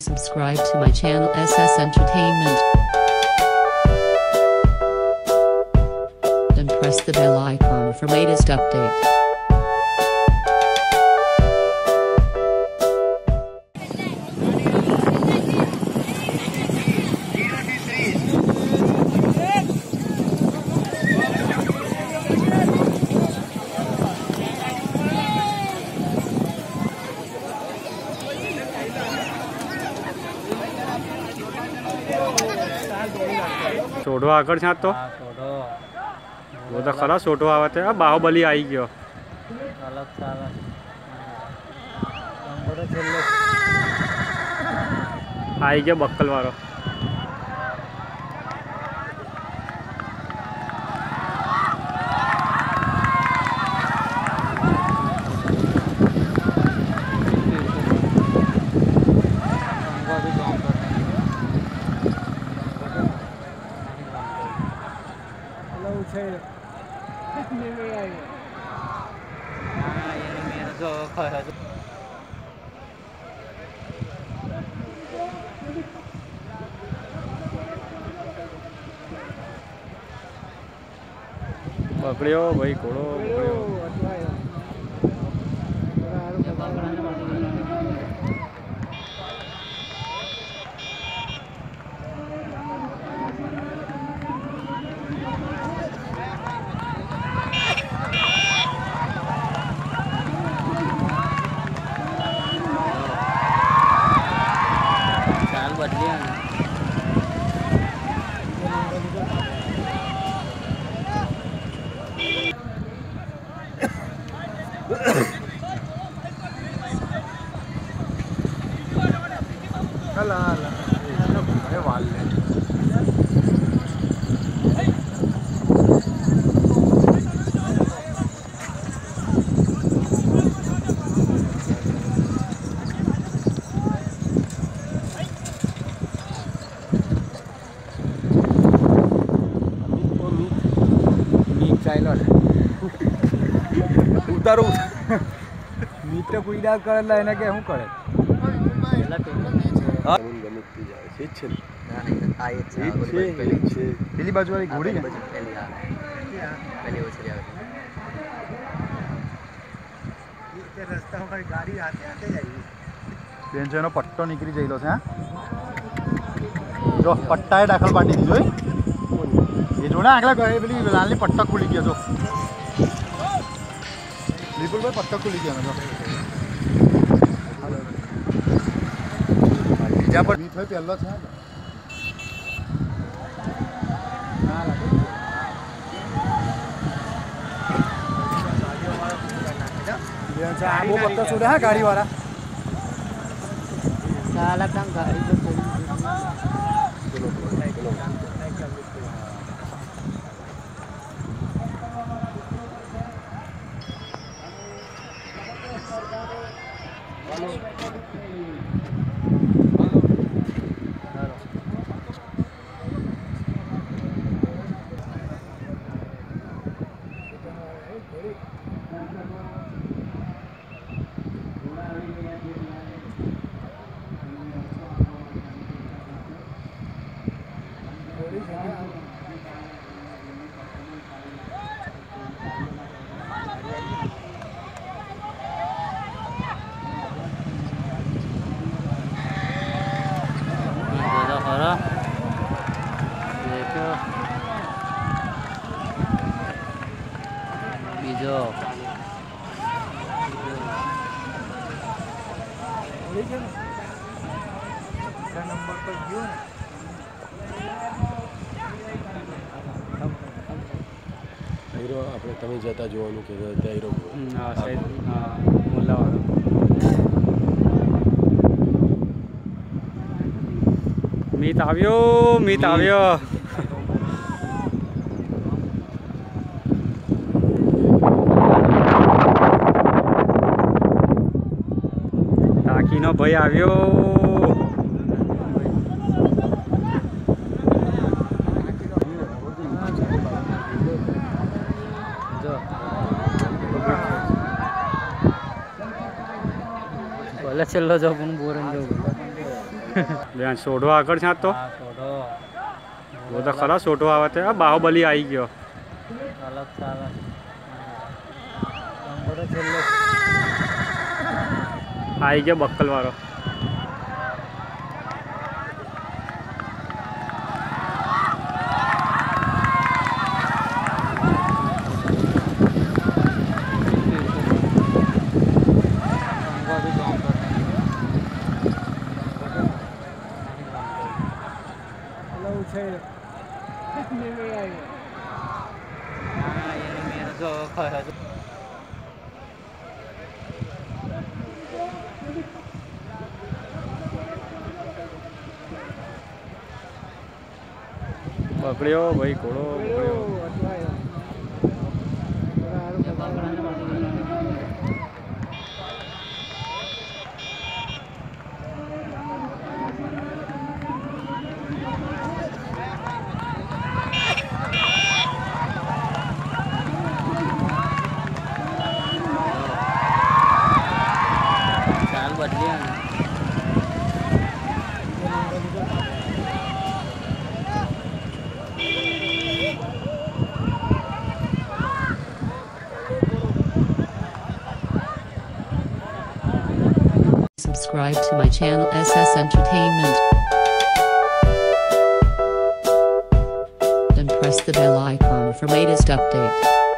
Subscribe to my channel SS Entertainment and press the bell icon for latest update. सोडो आकर छा तो वो तो खरा सोटो आवत है। अब बाहुबली आई गयो आई गया बक्कल वारो। पकड़ियो भाई घोड़ो उतारो मित्र कुईदा करेला एना के हूँ करे પેલી બાજુ વાળી ઘોડી ને રસ્તા પર ગાડી આતે આતે જાય બેન જેનો પટ્ટો નીકળી જઈલો છે। હા જો પટ્ટાએ દાખલ પાડી દીધો એ જો ને આગલા ગયે પેલી લાલની પટ્ટો ખુલી ગયો જો વિપુલ ભાઈ પટ્ટો ખુલી ગયો જો બીજા પર મીઠો પહેલો છે वो पत्ता छोड़े हाँ गाड़ी वाला साला तंग गाड़ी तो बीजो नंबर पर गयो हीरो આપણે તમે જતા જોવાનું કે ત્યાં હીરો હા સાહેબ હા મોલાવાળો મીત આવ્યો ટાંકીનો ભાઈ આવ્યો ભલે છેલ્લો જો પણ બોરન જો સોઢો આગળ છે તો હા છોડો જો તો ખરા સોઢો આવે છે આ બાહુબલી આવી ગયો અલગ ચાલે નંબરો છેલ્લે આવી ગયો બક્કલ વાળો પકડ્યો ભાઈ ઘોડો પકડ્યો ચાલ બદલી Subscribe to my channel SS Entertainment and press the bell icon for latest update.